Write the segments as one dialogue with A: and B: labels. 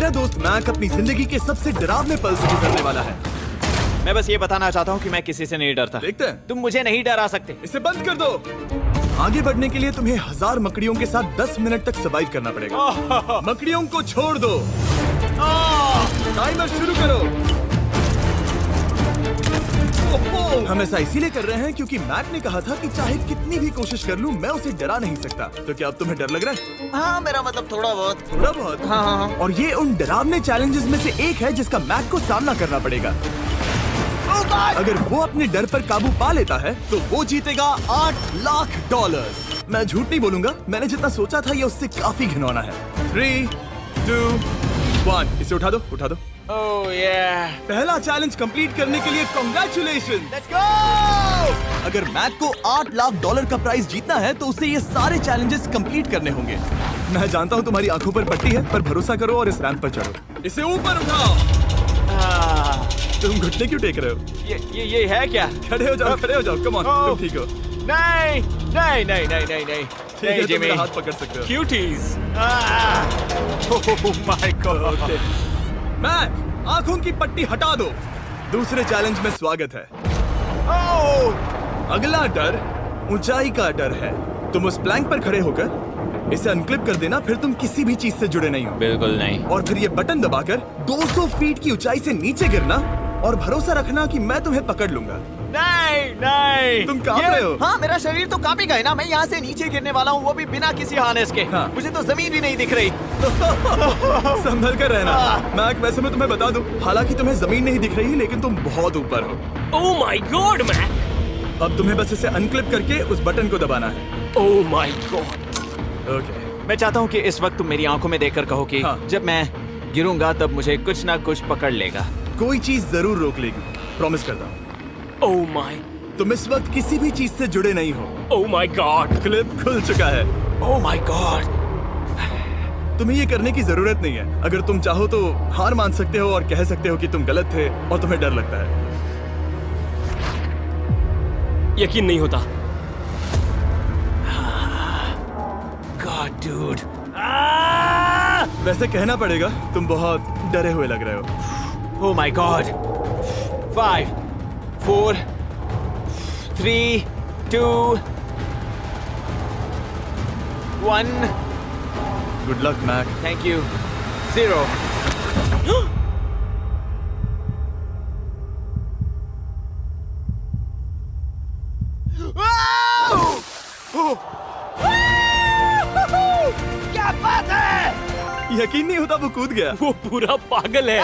A: मेरा दोस्त मैक अपनी जिंदगी के सबसे डरावने पल से गुजरने वाला है।
B: मैं बस ये बताना चाहता हूँ कि मैं किसी से नहीं डरता।
A: देखते हैं।
B: तुम मुझे नहीं डरा सकते।
A: इसे बंद कर दो। आगे बढ़ने के लिए तुम्हें 1000 मकड़ियों के साथ 10 मिनट तक सर्वाइव करना पड़ेगा। मकड़ियों को छोड़ दो। टाइमर शुरू करो। हम ऐसा इसीलिए कर रहे हैं क्योंकि मैक ने कहा था कि चाहे कितनी भी कोशिश कर लूं मैं उसे डरा नहीं सकता। तो क्या अब तुम्हें डर लग रहा है?
C: हाँ, मेरा मतलब थोड़ा बहुत।
A: थोड़ा बहुत?
C: हाँ।
A: और ये उन डरावने चैलेंजेस में से एक है जिसका मैक को सामना करना पड़ेगा। अगर वो अपने डर पर काबू पा लेता है तो वो जीतेगा $8 लाख। मैं झूठ नहीं बोलूंगा, मैंने जितना सोचा था ये उससे काफी घिनौना है। 3, 2, 1 इसे उठा दो, उठा दो।
B: ओह yeah.
A: पहला चैलेंज कंप्लीट करने के लिए कांग्रेचुलेशन।
B: Let's go!
A: अगर मैक को $8 लाख का प्राइज जीतना है तो उसे ये सारे चैलेंजेस कंप्लीट करने होंगे। मैं जानता हूँ तुम्हारी आंखों पर पट्टी है, पर भरोसा करो और इस रैंप पर चढ़ो। इसे ऊपर उठाओ। तुम घुटने क्यों टेक रहे हो?
B: ये है क्या?
A: खड़े हो जाओ, खड़े हो जाओ। कम ऑन, तुम ठीक हो?
B: नहीं नहीं नहीं नहीं नहीं नहीं।
A: ठीक है, तुम मेरा हाथ पकड़ सकते हो।
B: Cuties. Oh my god.
A: Mac, आंखों की पट्टी हटा दो। दूसरे चैलेंज में स्वागत है। अगला डर ऊंचाई का डर है। तुम उस प्लैंक पर खड़े होकर इसे अनक्लिप कर देना, फिर तुम किसी भी चीज से जुड़े नहीं हो।
B: बिल्कुल नहीं।
A: और फिर ये बटन दबाकर 200 फीट की ऊंचाई से नीचे गिरना और भरोसा रखना कि मैं तुम्हें पकड़ लूंगा।
B: नहीं नहीं।
A: तुम कांप रहे हो?
C: हाँ, मेरा शरीर तो कांपेगा ही ना। मैं यहाँ से नीचे गिरने वाला हूँ, वो भी बिना किसी हार्नेस के।
A: हाँ।
C: मुझे तो जमीन भी नहीं दिख रही।
A: संभल कर रहना। मैक, वैसे मैं तुम्हें बता दूं, हालांकि तुम्हें जमीन नहीं दिख रही लेकिन तुम बहुत ऊपर हो।
D: Oh my god Mac.
A: अब तुम्हें बस इसे अनक्लिप करके उस बटन को दबाना है।
D: ओह माय गॉड।
A: ओके।
B: मैं चाहता हूँ कि इस वक्त तुम मेरी आंखों में देखकर कहो कि
A: हाँ।
B: जब मैं गिरूंगा तब मुझे कुछ ना कुछ पकड़ लेगा।
A: कोई चीज जरूर रोक लेगी, प्रॉमिस करता हूँ।
D: Oh my.
A: तुम इस वक्त किसी भी चीज से जुड़े नहीं हो।
D: Oh my God.
A: क्लिप खुल चुका है।
B: ओह माय गॉड।
A: तुम्हें ये करने की जरूरत नहीं है। अगर तुम चाहो तो हार मान सकते हो और कह सकते हो कि तुम गलत थे और तुम्हें डर लगता है।
D: यकीन नहीं होता।
B: God dude.
A: वैसे कहना पड़ेगा तुम बहुत डरे हुए लग रहे हो।
B: Oh my god. 5, 4, 3, 2, 1।
A: Good luck Mac.
B: Thank you. 0।
C: क्या बात है?
A: यकीन नहीं होता वो कूद गया।
D: वो पूरा पागल है।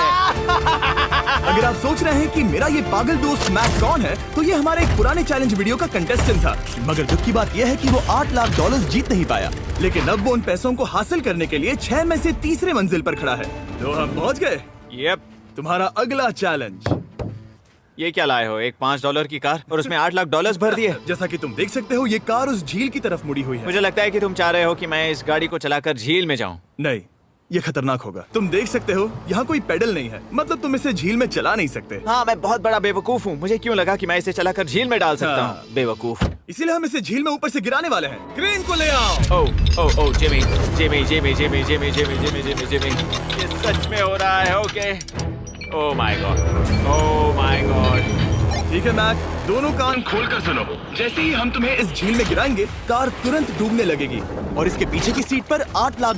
A: अगर आप सोच रहे हैं कि मेरा ये पागल दोस्त मैक कौन है, तो ये हमारे एक पुराने चैलेंज वीडियो का कंटेस्टेंट था। मगर दुख की बात यह है कि वो $8 लाख जीत नहीं पाया। लेकिन अब वो उन पैसों को हासिल करने के लिए 6 में से तीसरे मंजिल पर खड़ा है। तो हम पहुंच गए।
B: यप।
A: तुम्हारा अगला चैलेंज।
B: ये क्या लाए हो? एक $5 की कार और उसमें $8 लाख भर दिए।
A: जैसा कि तुम देख सकते हो, ये कार उस झील की तरफ मुड़ी हुई है।
B: मुझे लगता है कि तुम चाह रहे हो कि मैं इस गाड़ी को चलाकर झील में जाऊं।
A: नहीं, ये खतरनाक होगा। तुम देख सकते हो यहाँ कोई पेडल नहीं है, मतलब तुम इसे झील में चला नहीं सकते।
B: हाँ, मैं बहुत बड़ा बेवकूफ हूँ। मुझे क्यों लगा कि मैं इसे चलाकर झील में डाल सकता
A: हाँ।
B: हूँ? बेवकूफ।
A: इसीलिए हम इसे झील में ऊपर से गिराने वाले हैं। क्रेन को ले आओ।
B: Oh Jimmy Jimmy Jimmy Jimmy Jimmy Jimmy Jimmy Jimmy Jimmy. ये सच में हो रहा है। Okay. Oh my God. Oh my God.
A: ठीक है मैक, दोनों कान खोलकर सुनो। जैसे ही हम तुम्हें इस झील में गिराएंगे, कार तुरंत डूबने लगेगी और इसके पीछे की सीट पर $8 लाख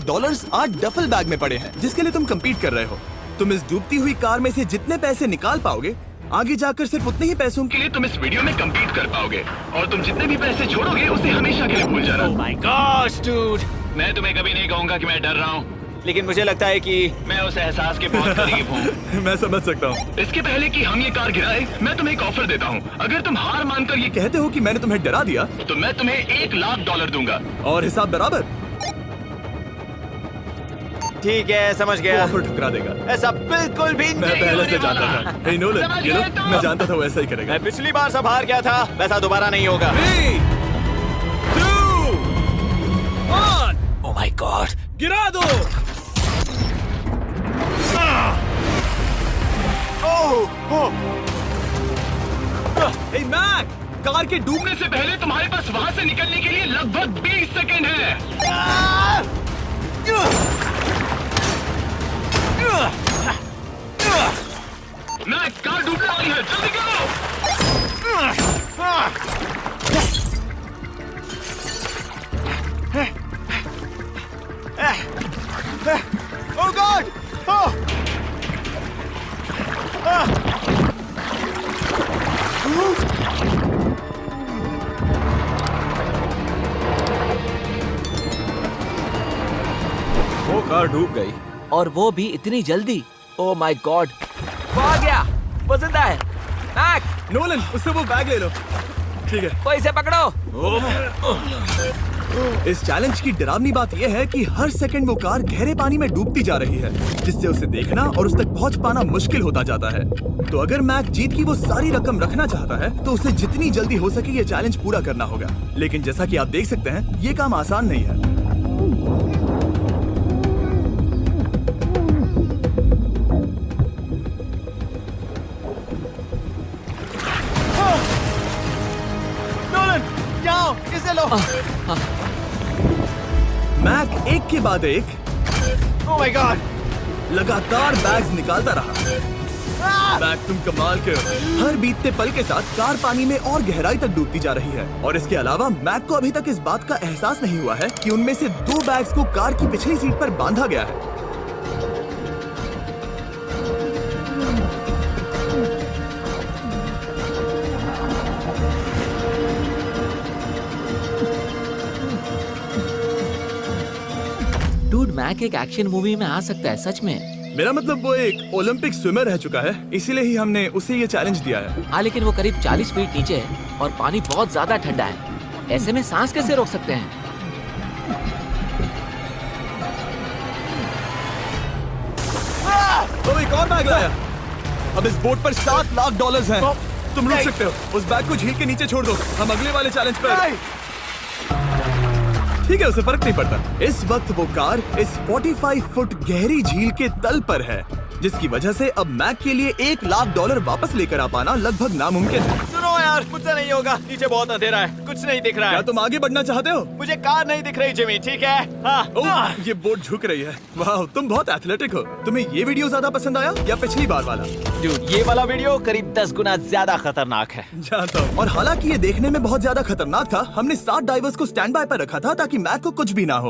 A: 8 डफल बैग में पड़े हैं, जिसके लिए तुम compete कर रहे हो। तुम इस डूबती हुई कार में से जितने पैसे निकाल पाओगे, आगे जाकर सिर्फ उतने ही पैसों के लिए तुम इस वीडियो में compete कर पाओगे। और तुम जितने भी पैसे छोड़ोगे उसे हमेशा के लिए भूल जाना।
B: ओह माय गॉड डूड।
E: मैं तुम्हें कभी नहीं कहूंगा कि मैं डर रहा हूँ,
B: लेकिन मुझे लगता है कि
E: मैं उस एहसास के बहुत करीब हूँ।
A: मैं समझ सकता हूँ।
E: इसके पहले कि हम ये कार गिराए, मैं तुम्हें एक ऑफर देता हूँ। अगर तुम हार मानकर ये
A: कहते हो कि मैंने तुम्हें डरा दिया,
E: तो मैं तुम्हें $1 लाख दूंगा।
A: और हिसाब बराबर।
B: ठीक है, समझ
A: वो
B: गया।
A: ऑफर ठुकरा देगा।
B: ऐसा बिल्कुल भी
A: मैं
B: नहीं
A: पहले
B: होने
A: से जानता
B: वाला।
A: था। हे नोलन,
E: समझ
A: ये लो,
E: गए तुम?
A: मैं जानता था वो ऐसा ही करेगा।
B: मैं पिछली बार सब हार गया था, वैसा दोबारा नहीं होगा।
A: 3, 2, 1
B: ओह माय गॉड।
A: गिरा दो। हे मैक, कार के डूबने
E: से पहले तुम्हारे पास वहाँ से निकलने के लिए लगभग 20 सेकेंड है।
B: कार डूब गई।
C: और वो भी इतनी जल्दी।
B: ओह माय गॉड, वो आ गया, वो जिंदा है। मैक,
A: नोलन, उससे वो बैग ले लो। ठीक है।
B: कोई इसे पकड़ो।
A: इस चैलेंज की डरावनी बात यह है कि हर सेकंड वो कार गहरे पानी में डूबती जा रही है, जिससे उसे देखना और उस तक पहुंच पाना मुश्किल होता जाता है। तो अगर मैक जीत की वो सारी रकम रखना चाहता है तो उसे जितनी जल्दी हो सके ये चैलेंज पूरा करना होगा। लेकिन जैसा कि आप देख सकते हैं, ये काम आसान नहीं है।
C: जाओ, इसे लो।
A: मैक एक के बाद एक
C: ओह माय गॉड,
A: लगातार बैग्स निकालता रहा। मैक, तुम कमाल के हो। हर बीतते पल के साथ कार पानी में और गहराई तक डूबती जा रही है। और इसके अलावा मैक को अभी तक इस बात का एहसास नहीं हुआ है कि उनमें से 2 बैग्स को कार की पिछली सीट पर बांधा गया है।
C: डूड, मैक एक एक्शन मूवी में आ सकता है सच में।
A: मेरा मतलब वो एक ओलंपिक स्विमर रह चुका है, इसीलिए ही हमने उसे ये चैलेंज दिया है।
C: हाँ, लेकिन वो करीब 40 फीट नीचे है और पानी बहुत ज्यादा ठंडा है। ऐसे में सांस कैसे रोक सकते हैं?
A: तो एक और बैग लाया। अब इस बोट पर $7 लाख हैं। तुम रुक सकते हो। उस बैग को झील के नीचे छोड़ दो। हम अगले वाले चैलेंज पर। ठीक है, उसे फर्क नहीं पड़ता। इस वक्त वो कार इस 45 फुट गहरी झील के तल पर है, जिसकी वजह से अब मैक के लिए $1 लाख वापस लेकर आ पाना लगभग नामुमकिन है।
B: सुनो यार, मुझसे नहीं होगा। नीचे बहुत अंधेरा है, कुछ नहीं दिख रहा
A: क्या
B: है।
A: तुम आगे बढ़ना चाहते हो?
B: मुझे कार नहीं दिख रही जिमी, ठीक है? हाँ।
A: ओह, ये बोट झुक रही है। वाह, तुम बहुत एथलेटिक हो। तुम्हें ये वीडियो ज्यादा पसंद आया या पिछली बार वाला?
B: Dude, ये वाला वीडियो करीब 10 गुना ज्यादा खतरनाक है।
A: जानता हूँ। और हालांकि ये देखने में बहुत ज्यादा खतरनाक था, हमने 7 डाइवर्स को स्टैंड बाय पर रखा था ताकि मैक को कुछ भी ना हो।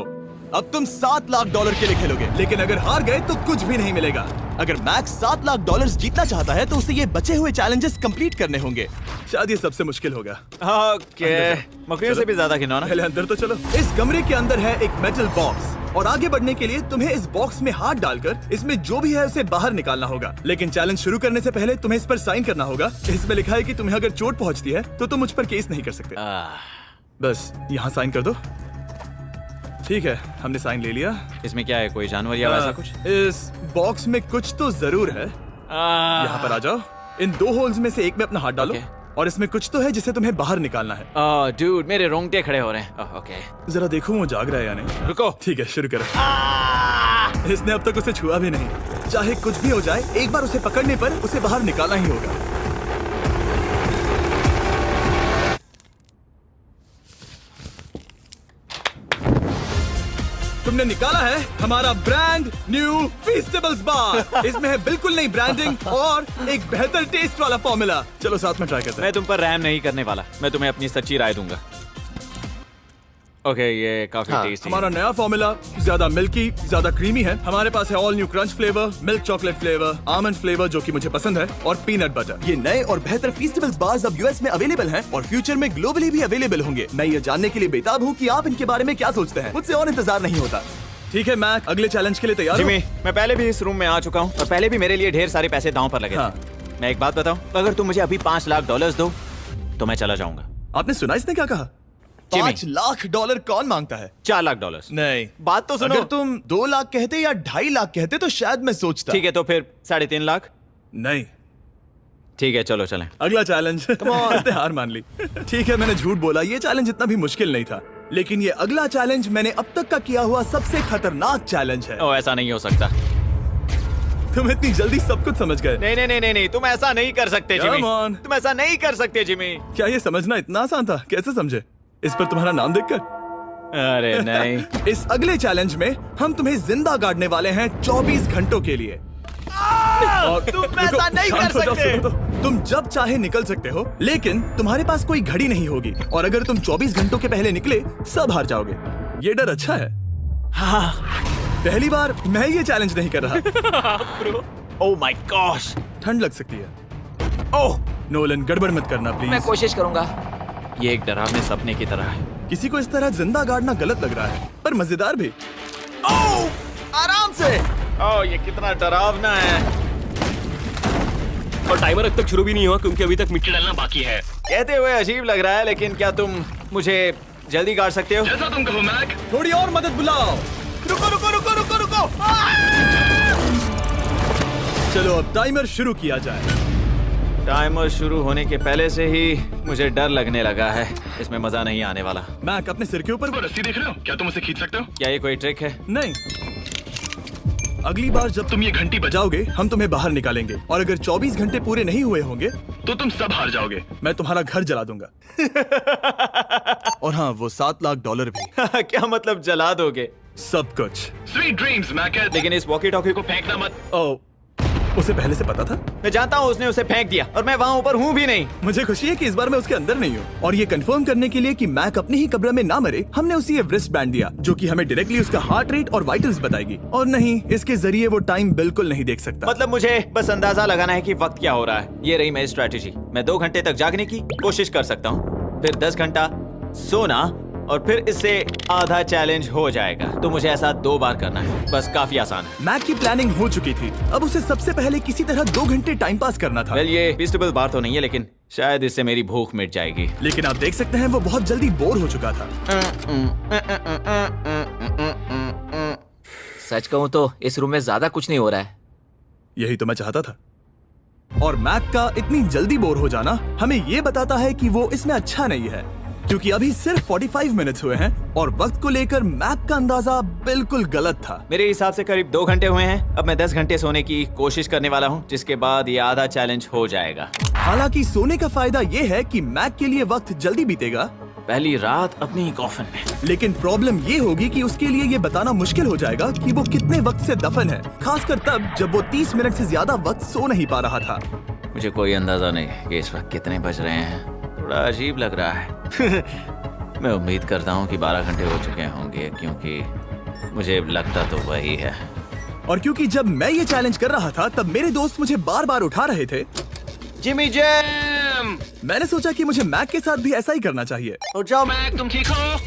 A: अब तुम $7 लाख के लिए खेलोगे, लेकिन अगर हार गए तो कुछ भी नहीं मिलेगा। अगर मैक $7 लाख जीतना चाहता है तो उसे ये बचे हुए चैलेंजेस कंप्लीट करने होंगे। शायद ये सबसे मुश्किल होगा।
B: ओके, मकड़ियों से भी ज्यादा गिनो ना।
A: पहले अंदर तो चलो। इस कमरे के अंदर है एक मेटल बॉक्स और आगे बढ़ने के लिए तुम्हें इस बॉक्स में हाथ डालकर इसमें जो भी है उसे बाहर निकालना होगा। लेकिन चैलेंज शुरू करने से पहले तुम्हें इस पर साइन करना होगा। इसमें लिखा है कि तुम्हें अगर चोट पहुंचती है तो तुम मुझ पर केस नहीं कर सकते। बस यहाँ साइन कर दो। ठीक है, हमने साइन ले लिया।
B: इसमें क्या है, कोई जानवर या वैसा कुछ?
A: इस बॉक्स में कुछ तो जरूर है। यहाँ पर आ जाओ। इन 2 होल्स में से एक में अपना हाथ डालो। और इसमें कुछ तो है जिसे तुम्हें बाहर निकालना है।
B: डूड, मेरे रोंगटे खड़े हो रहे हैं। ओके,
A: जरा देखो वो जाग रहा है या नहीं।
B: रुको।
A: ठीक है, शुरू करो। इसने अब तक उसे छुआ भी नहीं। चाहे कुछ भी हो जाए, एक बार उसे पकड़ने पर उसे बाहर निकालना ही होगा। तुमने निकाला है हमारा ब्रांड न्यू फीस्टेबल्स बार। इसमें है बिल्कुल नई ब्रांडिंग और एक बेहतर टेस्ट वाला फॉर्मूला। चलो साथ में ट्राई करते हैं।
B: मैं तुम पर रहम नहीं करने वाला। मैं तुम्हें अपनी सच्ची राय दूंगा। ओके, ये काफी टेस्टी।
A: हमारा नया फॉर्मूला ज्यादा मिल्की, ज्यादा क्रीमी है। हमारे पास है all new crunch flavour, milk chocolate flavour, almond flavour जो कि मुझे पसंद है, और पीनट बटर। ये नए और बेहतर फीस्टेबल्स बार्स अब यूएस में अवेलेबल हैं और फ्यूचर में ग्लोबली भी अवेलेबल होंगे। मैं ये जानने के लिए बेताब हूँ कि आप इनके बारे में क्या सोचते हैं। मुझसे और इंतजार नहीं होता। ठीक है मैक, अगले चैलेंज के लिए तैयार हो?
B: जिमी, मैं पहले भी इस रूम में आ चुका हूँ और पहले भी मेरे लिए ढेर सारे पैसे दांव पर लगे थे।
A: हाँ।
B: मैं एक बात बताऊं, अगर तुम मुझे अभी $5 लाख दो तो मैं चला जाऊंगा।
A: आपने सुना इसने क्या कहा? $5 लाख कौन मांगता है?
B: $4 लाख।
A: नहीं,
B: बात तो सुनो।
A: अगर तुम 2 लाख कहते या 2.5 लाख कहते तो शायद मैं सोचता।
B: ठीक है, तो फिर 3.5 लाख।
A: नहीं,
B: ठीक है, चलो चलें।
A: अगला चैलेंज। इसने हार मान ली। ठीक है, मैंने झूठ बोला। ये चैलेंज इतना भी मुश्किल नहीं था, लेकिन ये अगला चैलेंज मैंने अब तक का किया हुआ सबसे खतरनाक चैलेंज है।
B: ओ, ऐसा नहीं हो सकता।
A: तुम इतनी जल्दी सब कुछ समझ गए।
B: नहीं नहीं नहीं नहीं, तुम ऐसा नहीं कर सकते जिमी।
A: Come on.
B: तुम ऐसा नहीं कर सकते जिमी।
A: क्या ये समझना इतना आसान था? कैसे समझे? इस पर तुम्हारा नाम देखकर?
B: अरे नहीं।
A: इस अगले चैलेंज में हम तुम्हें जिंदा गाड़ने वाले हैं 24 घंटों के लिए। और
B: तुम ऐसा नहीं कर सकते।
A: तुम जब चाहे निकल सकते हो, लेकिन तुम्हारे पास कोई घड़ी नहीं होगी और अगर तुम 24 घंटों के पहले निकले सब हार जाओगे। ये डर अच्छा है।
B: हाँ।
A: पहली बार मैं ये चैलेंज नहीं कर रहा।
B: ओह माय गॉश,
A: ठंड लग सकती है।
B: ओह
A: नोलन, गड़बड़ मत करना
C: मैं
A: प्लीज।
C: कोशिश करूंगा।
B: ये एक डरावने सपने की तरह है।
A: किसी को इस तरह जिंदा गाड़ना गलत लग रहा है, पर मजेदार भी।
B: ओह
A: आराम से।
B: ओह, ये कितना डरावना है।
D: और टाइमर अब तक शुरू भी नहीं हुआ क्योंकि अभी तक मिट्टी
E: डालना बाकी है।
B: कहते हुए अजीब लग रहा है, लेकिन क्या तुम मुझे जल्दी काट सकते हो?
E: जैसा तुम कहो मैक।
A: थोड़ी और मदद बुलाओ। रुको रुको रुको रुको रुको। चलो अब टाइमर शुरू किया जाए।
B: टाइमर शुरू होने के पहले से ही मुझे डर लगने लगा है। इसमें मजा नहीं आने वाला।
A: मैक अपने सिर के ऊपर।
E: वो रस्सी देख रहे हो? क्या तुम उसे खींच सकते हो?
B: क्या ये कोई ट्रिक है?
A: नहीं, अगली बार जब
E: तुम ये घंटी
A: बजाओगे हम तुम्हें बाहर निकालेंगे, और अगर 24 घंटे पूरे नहीं हुए होंगे
E: तो तुम सब हार जाओगे।
A: मैं तुम्हारा घर जला दूंगा। और हाँ, वो $7 लाख भी।
B: क्या मतलब जला दोगे?
A: सब कुछ।
E: Sweet dreams Mac.
B: लेकिन इस वॉकी टॉकी को
E: फेंकना मत।
A: ओ, उसे पहले से पता था?
B: मैं जानता हूँ उसने उसे फेंक दिया, और मैं वहाँ ऊपर हूँ भी नहीं।
A: मुझे खुशी है कि इस बार मैं उसके अंदर नहीं हूँ। और ये कंफर्म करने के लिए कि मैक अपनी ही कब्र में ना मरे, हमने उसे ये रिस्ट बैंड दिया जो कि हमें डायरेक्टली उसका हार्ट रेट और वाइटल्स बताएगी। और नहीं, इसके जरिए वो टाइम बिल्कुल नहीं देख सकता।
B: मतलब मुझे बस अंदाजा लगाना है कि वक्त क्या हो रहा है। ये रही मेरी स्ट्रेटेजी। मैं 2 घंटे तक जागने की कोशिश कर सकता हूँ, फिर 10 घंटा सोना, और फिर इससे आधा चैलेंज हो जाएगा। तो मुझे ऐसा 2 बार करना है, बस काफी आसान है।
A: मैक की प्लानिंग हो चुकी थी, अब उसे सबसे पहले किसी तरह 2 घंटे टाइम पास करना था।
B: वेल, ये फीस्टेबल बार तो नहीं है, लेकिन शायद इससे मेरी भूख मिट जाएगी।
A: लेकिन आप देख सकते हैं वो बहुत जल्दी बोर हो चुका था।
C: सच कहूँ तो इस रूम में ज्यादा कुछ नहीं हो रहा है।
A: यही तो मैं चाहता था। और मैक का इतनी जल्दी बोर हो जाना हमें ये बताता है कि वो इसमें अच्छा नहीं है, क्योंकि अभी सिर्फ 45 मिनट्स हुए हैं और वक्त को लेकर मैक का अंदाजा बिल्कुल गलत था।
B: मेरे हिसाब से करीब 2 घंटे हुए हैं। अब मैं 10 घंटे सोने की कोशिश करने वाला हूँ, जिसके बाद ये आधा चैलेंज हो जाएगा।
A: हालांकि सोने का फायदा ये है कि मैक के लिए वक्त जल्दी बीतेगा,
B: पहली रात अपनी ही कॉफिन में।
A: लेकिन प्रॉब्लम ये होगी कि उसके लिए ये बताना मुश्किल हो जाएगा कि वो कितने वक्त से दफन है, खासकर तब जब वो 30 मिनट से ज्यादा वक्त सो नहीं पा रहा था।
B: मुझे कोई अंदाजा नहीं कि इस वक्त कितने बज रहे हैं। थोड़ा अजीब लग रहा है। मैं उम्मीद करता हूँ कि 12 घंटे हो चुके होंगे, क्योंकि मुझे लगता तो वही है।
A: और क्योंकि जब मैं ये चैलेंज कर रहा था तब मेरे दोस्त मुझे बार बार उठा रहे थे।
B: Jimmy jam!
A: मैंने सोचा कि मुझे मैक के साथ भी ऐसा ही करना चाहिए।
B: उठ जाओ
E: मैक, तुम ठीक हो?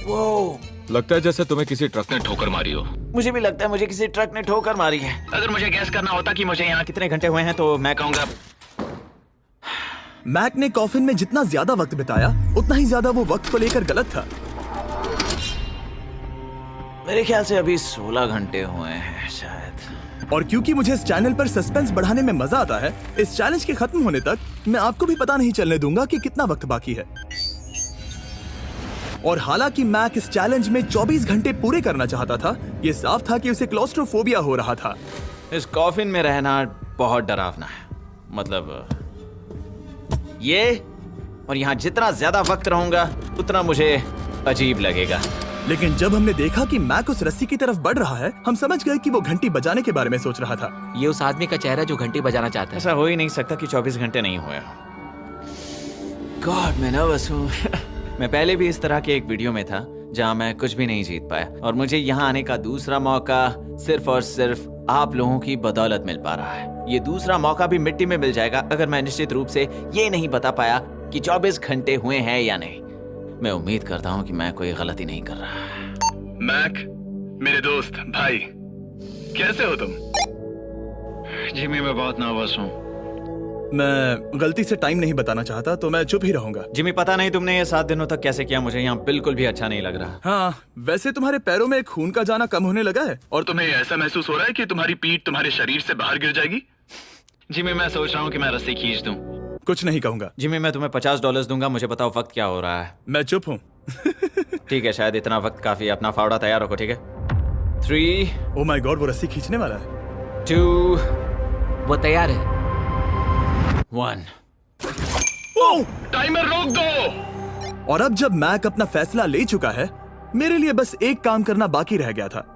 B: वो
F: लगता है जैसे तुम्हें किसी ट्रक
E: ने ठोकर मारी हो।
B: मुझे भी लगता है मुझे किसी ट्रक ने ठोकर मारी है।
E: अगर मुझे गैस करना होता कि मुझे यहाँ
B: कितने घंटे हुए हैं तो मैं कहूँगा
A: मैक ने कॉफिन में जितना ज्यादा वक्त बिताया उतना ही ज्यादा वो वक्त को लेकर गलत था।
B: मेरे ख्याल से अभी 16 घंटे हुए हैं शायद।
A: और क्योंकि मुझे इस चैनल पर सस्पेंस बढ़ाने में मजा आता है, इस चैलेंज के खत्म होने तक मैं आपको भी पता नहीं चलने दूंगा कि कितना वक्त बाकी है। और हालांकि मैक इस चैलेंज में 24 घंटे पूरे करना चाहता था, ये साफ था कि उसे क्लॉस्ट्रोफोबिया हो रहा था।
B: इस कॉफिन में रहना बहुत डरावना है। मतलब ये, और यहाँ जितना ज्यादा वक्त रहूंगा उतना मुझे अजीब लगेगा।
A: लेकिन जब हमने देखा कि मैक उस रस्सी की तरफ बढ़ रहा है, हम समझ गए कि वो घंटी बजाने के बारे में सोच रहा था।
C: ये उस आदमी का चेहरा जो घंटी बजाना चाहता है।
B: ऐसा हो ही नहीं सकता कि 24 घंटे नहीं हुए। गॉड, मैं नर्वस हूँ। मैं पहले भी इस तरह के एक वीडियो में था जहाँ मैं कुछ भी नहीं जीत पाया, और मुझे यहाँ आने का दूसरा मौका सिर्फ और सिर्फ आप लोगों की बदौलत मिल पा रहा है। ये दूसरा मौका भी मिट्टी में मिल जाएगा अगर मैं निश्चित रूप से ये नहीं बता पाया कि 24 घंटे हुए हैं या नहीं। मैं उम्मीद करता हूँ कि मैं कोई गलती नहीं कर रहा।
E: मैक, मेरे दोस्त भाई, कैसे हो तुम? जिमी, मैं बहुत नर्वस हूँ।
A: मैं गलती से टाइम नहीं बताना चाहता तो मैं चुप ही रहूंगा।
B: जिमी, पता नहीं तुमने ये 7 दिनों तक कैसे किया, मुझे यहाँ बिल्कुल भी अच्छा नहीं लग रहा।
A: हाँ, वैसे तुम्हारे पैरों में खून का जाना कम होने लगा है।
E: और तुम्हें ऐसा महसूस हो रहा है कि तुम्हारी पीठ तुम्हारे शरीर से बाहर गिर जाएगी? जिमी, मैं सोच रहा हूँ कि मैं रस्सी खींच दूं।
A: कुछ नहीं कहूंगा।
B: जिमी, मैं तुम्हें $50 दूंगा, मुझे बताओ वक्त क्या हो रहा है।
A: मैं चुप हूँ।
B: ठीक है, शायद इतना वक्त काफी है। अपना फावड़ा तैयार रखो, ठीक है? 3
A: ओह माय गॉड, वो रस्सी खींचने वाला है।
B: 2
C: वो तैयार है।
B: 1
E: टाइमर रोक दो।
A: और अब जब मैक अपना फैसला ले चुका है, मेरे लिए बस एक काम करना बाकी रह गया था।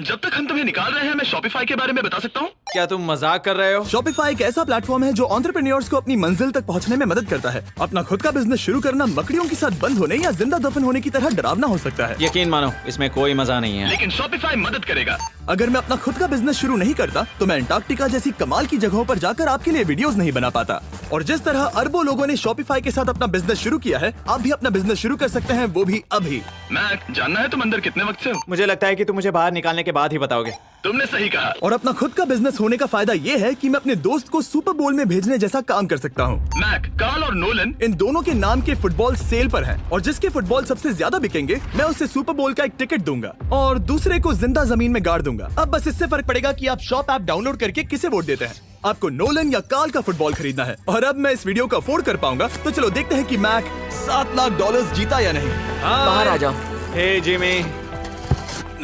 E: जब तक हम तुम्हें निकाल रहे हैं, मैं शॉपिफाई के बारे में बता सकता हूँ।
B: क्या तुम मजाक कर रहे हो?
A: Shopify एक ऐसा प्लेटफॉर्म है जो एंटरप्रेन्योर्स को अपनी मंजिल तक पहुंचने में मदद करता है। अपना खुद का बिजनेस शुरू करना मकड़ियों के साथ बंद होने या जिंदा दफन होने की तरह डरावना हो सकता है।
B: यकीन मानो, इसमें कोई मजा नहीं है।
E: लेकिन Shopify मदद करेगा।
A: अगर मैं अपना खुद का बिजनेस शुरू नहीं करता तो मैं अंटार्कटिका जैसी कमाल की जगहों पर जाकर आपके लिए वीडियोस नहीं बना पाता। और जिस तरह अरबों लोगों ने Shopify के साथ अपना बिजनेस शुरू किया है, आप भी अपना बिजनेस शुरू कर सकते हैं, वो भी अभी।
E: मैक, जानना है तुम अंदर कितने वक्त से हो?
B: मुझे लगता है कि तुम मुझे बाहर निकालने के बाद ही बताओगे।
E: तुमने सही कहा।
A: और अपना खुद का बिजनेस होने का फायदा ये है कि मैं अपने दोस्त को सुपर बोल में भेजने जैसा काम कर सकता हूँ।
E: मैक, कार्ल और नोलन
A: इन दोनों के नाम के फुटबॉल सेल पर हैं और जिसके फुटबॉल सबसे ज्यादा बिकेंगे मैं उसे सुपर बोल का एक टिकट दूंगा और दूसरे को जिंदा जमीन में गाड़ दूंगा। अब बस इससे फर्क पड़ेगा कि आप शॉप ऐप डाउनलोड करके किसे वोट देते हैं। आपको नोलन या कार्ल का फुटबॉल खरीदना है। और अब मैं इस वीडियो को अफोर्ड कर पाऊंगा, तो चलो देखते हैं कि मैक $7 लाख जीता या नहीं।
C: बाहर आ जाओ।
B: हे जिमी,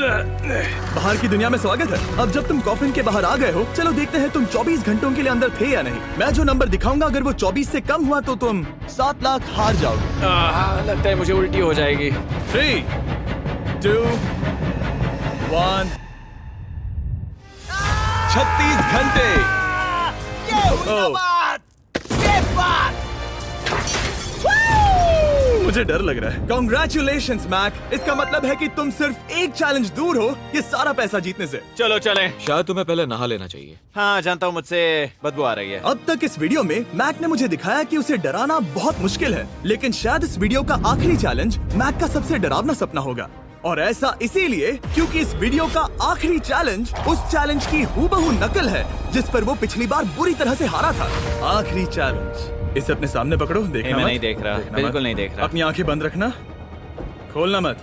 A: बाहर की दुनिया में स्वागत है। अब जब तुम कॉफिन के बाहर आ गए हो, चलो देखते हैं तुम 24 घंटों के लिए अंदर थे या नहीं। मैं जो नंबर दिखाऊंगा, अगर वो 24 से कम हुआ तो तुम 7 लाख हार जाओगे।
B: लगता है मुझे उल्टी हो जाएगी।
A: 3, 2, 1। 36 घंटे। मुझे डर लग रहा है। Congratulations, Mac. इसका मतलब है कि तुम सिर्फ एक चैलेंज दूर हो ये सारा पैसा जीतने से।
B: चलो चलें।
F: शायद तुम्हें पहले नहा लेना चाहिए।
B: हाँ, जानता हूँ, मुझसे बदबू आ रही है।
A: अब तक इस वीडियो में मैक ने मुझे दिखाया कि उसे डराना बहुत मुश्किल है, लेकिन शायद इस वीडियो का आखिरी चैलेंज मैक का सबसे डरावना सपना होगा। और ऐसा इसीलिए क्योंकि इस वीडियो का आखिरी चैलेंज उस चैलेंज की हूबहू नकल है जिस पर वो पिछली बार बुरी तरह से हारा था। आखिरी चैलेंज। इसे अपने सामने पकड़ो। देखना
B: मैं
A: मत।
B: नहीं देख रहा,
A: देखना
B: बिल्कुल
A: मत।
B: नहीं देख रहा।
A: अपनी आंखें बंद रखना, खोलना मत।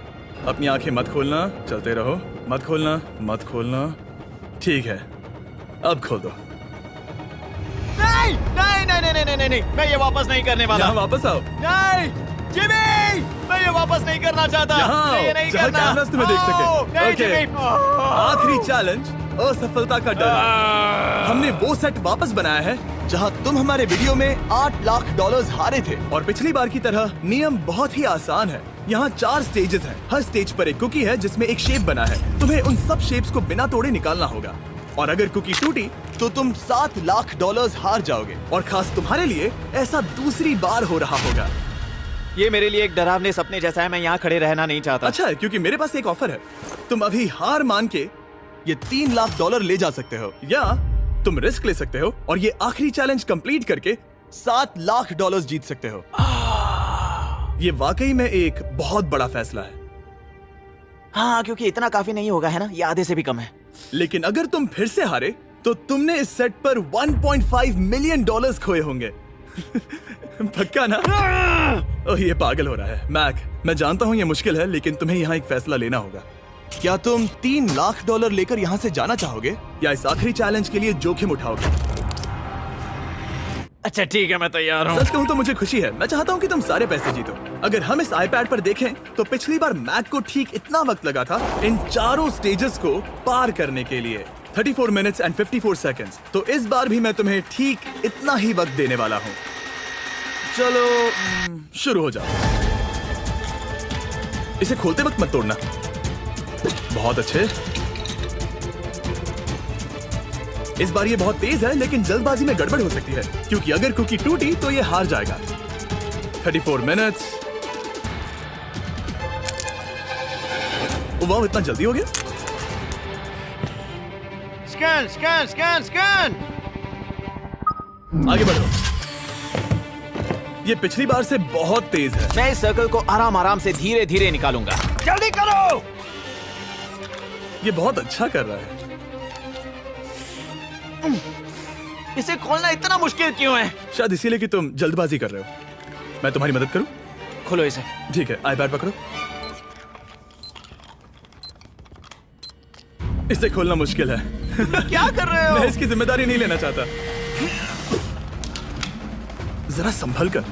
A: अपनी आंखें मत खोलना, चलते रहो। मत खोलना, मत खोलना। ठीक है, अब खोल दो।
B: नहीं नहीं नहीं नहीं नहीं नहीं, मैं ये वापस नहीं करने वाला।
A: यहाँ वापस आओ।
B: नहीं जिमी, मैं ये वापस नहीं करना चाहता।
A: यहाँ
B: मैं ये
A: आओ,
B: नहीं
A: जहाँ
B: करना।
A: कैमरास तुम्हें देख सके।
B: नहीं
A: ओके।
B: जिमी।
A: आखिरी चैलेंज असफलता का डर। हमने वो सेट वापस बनाया है जहां तुम हमारे वीडियो में $8 लाख हारे थे। और पिछली बार की तरह नियम बहुत ही आसान है। यहाँ 4 स्टेजेस हैं। हर स्टेज पर एक कुकी है जिसमें एक शेप बना है। तुम्हें उन सब शेप्स को बिना तोड़े निकालना होगा। और अगर कुकी टूटी तो तुम $7 लाख हार जाओगे। और खास तुम्हारे लिए ऐसा दूसरी बार हो रहा होगा।
B: ये मेरे लिए एक डरावने सपने जैसा है। मैं यहाँ खड़े रहना नहीं चाहता।
A: अच्छा है, क्योंकि मेरे पास एक ऑफर है। तुम अभी हार मान के ये $3 लाख ले जा सकते हो, या तुम रिस्क ले सकते हो और ये आखिरी चैलेंज कंप्लीट करके $7 लाख जीत सकते हो। ये वाकई में एक बहुत बड़ा फैसला है।
B: हाँ, क्योंकि इतना काफी नहीं होगा, है ना? ये आधे से भी कम है।
A: लेकिन अगर तुम फिर से हारे तो तुमने इस सेट पर $1.5 मिलियन खोए होंगे। पक्का ना? ओह, ये पागल हो रहा है। मैक, मैं जानता हूँ ये मुश्किल है, लेकिन तुम्हें यहाँ एक फैसला लेना होगा। क्या तुम $3 लाख लेकर यहाँ से जाना चाहोगे या इस आखिरी चैलेंज के लिए जोखिम उठाओगे?
B: अच्छा ठीक है, मैं तैयार हूँ।
A: सच कहूँ तो मुझे खुशी है। मैं चाहता हूँ कि तुम सारे पैसे जीतो। अगर हम इस iPad पर देखें तो पिछली बार मैक को ठीक इतना वक्त लगा था इन चारों स्टेजेस को पार करने के लिए, 34 मिनट्स एंड 54 सेकंड्स। तो इस बार भी मैं तुम्हें ठीक इतना ही वक्त देने वाला हूँ। चलो शुरू हो जाओ। इसे खोलते वक्त मत तोड़ना। बहुत अच्छे। इस बार ये बहुत तेज है, लेकिन जल्दबाजी में गड़बड़ हो सकती है, क्योंकि अगर कुकी टूटी तो ये हार जाएगा। 34 मिनट्स। वाह, इतना जल्दी हो गया।
B: Scan scan scan scan.
A: आगे बढ़ो। ये पिछली बार से बहुत तेज है।
B: मैं इस सर्कल को आराम आराम से धीरे धीरे निकालूंगा। जल्दी करो।
A: ये बहुत अच्छा कर रहा है।
B: इसे खोलना इतना मुश्किल क्यों है?
A: शायद इसीलिए कि तुम जल्दबाजी कर रहे हो। मैं तुम्हारी मदद करूं?
B: खोलो इसे।
A: ठीक है, iPad पकड़ो। इसे खोलना मुश्किल है।
B: क्या कर रहे हो?
A: मैं इसकी जिम्मेदारी नहीं लेना चाहता। जरा संभल कर।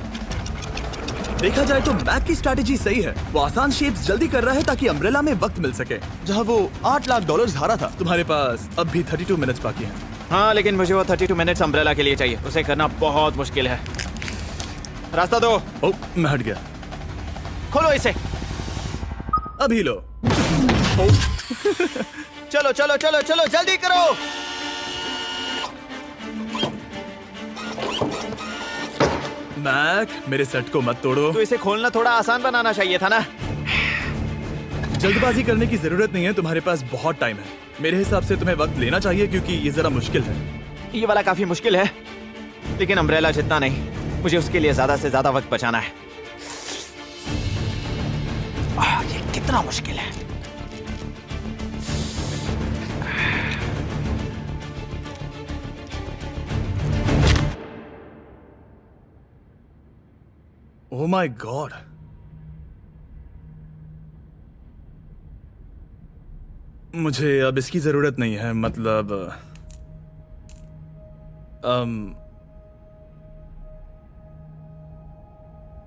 A: देखा जाए तो मैक की स्ट्रैटेजी सही है। वो आसान शेप्स जल्दी कर रहा है ताकि अम्ब्रेला में वक्त मिल सके। जहां वो $8 लाख हारा था, तुम्हारे पास अब भी 32 मिनट्स बाकी हैं।
B: हाँ, लेकिन मुझे वो 32 मिनट्स अम्ब्रेला के लिए चाहिए। उसे करना बहुत मुश्किल है। रास्ता दो।
A: ओह, मैं हट गया।
B: खोलो इसे।
A: अभी लो।
B: चलो चलो चलो चलो, जल्दी करो।
A: मैक, मेरे सेट को मत तोड़ो।
B: तो इसे खोलना थोड़ा आसान बनाना चाहिए था ना।
A: जल्दबाजी करने की जरूरत नहीं है, तुम्हारे पास बहुत टाइम है। मेरे हिसाब से तुम्हें वक्त लेना चाहिए क्योंकि ये जरा मुश्किल है।
B: ये वाला काफी मुश्किल है, लेकिन अम्ब्रेला जितना नहीं। मुझे उसके लिए ज्यादा से ज्यादा वक्त बचाना है। ये कितना मुश्किल है।
A: ओह माय गॉड, मुझे अब इसकी जरूरत नहीं है। मतलब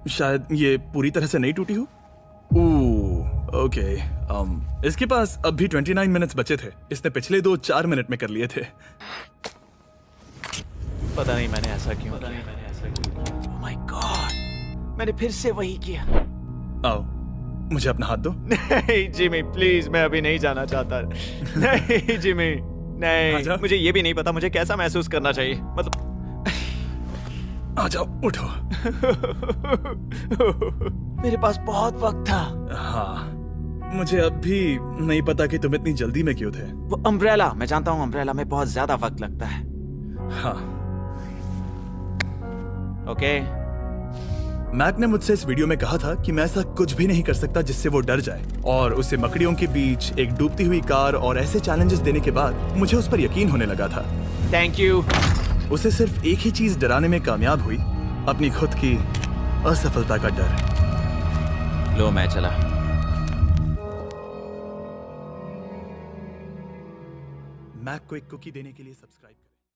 A: शायद ये पूरी तरह से नहीं टूटी हो। ओके, इसके पास अब भी 29 मिनट्स बचे थे। इसने पिछले 4 मिनट में कर लिए थे।
B: पता नहीं मैंने ऐसा क्यों किया। ओह माय गॉड, मैंने फिर से वही किया।
A: आओ, मुझे अपना हाथ दो।
B: नहीं जिमी, प्लीज, मैं अभी नहीं जाना चाहता। नहीं जिमी, नहीं।
A: आजा।
B: मुझे ये भी नहीं पता मुझे कैसा महसूस करना चाहिए। मतलब
A: आ जाओ, उठो।
B: मेरे पास बहुत वक्त था।
A: हाँ, मुझे अब भी नहीं पता कि तुम इतनी जल्दी में क्यों थे।
B: वो अम्ब्रेला, मैं जानता हूँ अम्ब्रेला में बहुत ज्यादा वक्त लगता है।
A: हाँ,
B: ओके।
A: मैक ने मुझसे इस वीडियो में कहा था कि मैं ऐसा कुछ भी नहीं कर सकता जिससे वो डर जाए, और उसे मकड़ियों के बीच एक डूबती हुई कार और ऐसे चैलेंजेस देने के बाद मुझे उस पर यकीन होने लगा था।
B: Thank you.
A: उसे सिर्फ एक ही चीज डराने में कामयाब हुई, अपनी खुद की असफलता का डर।
B: लो, मैं चला।
A: मैक को एक कुकी देने के लिए सब्सक्राइब करें।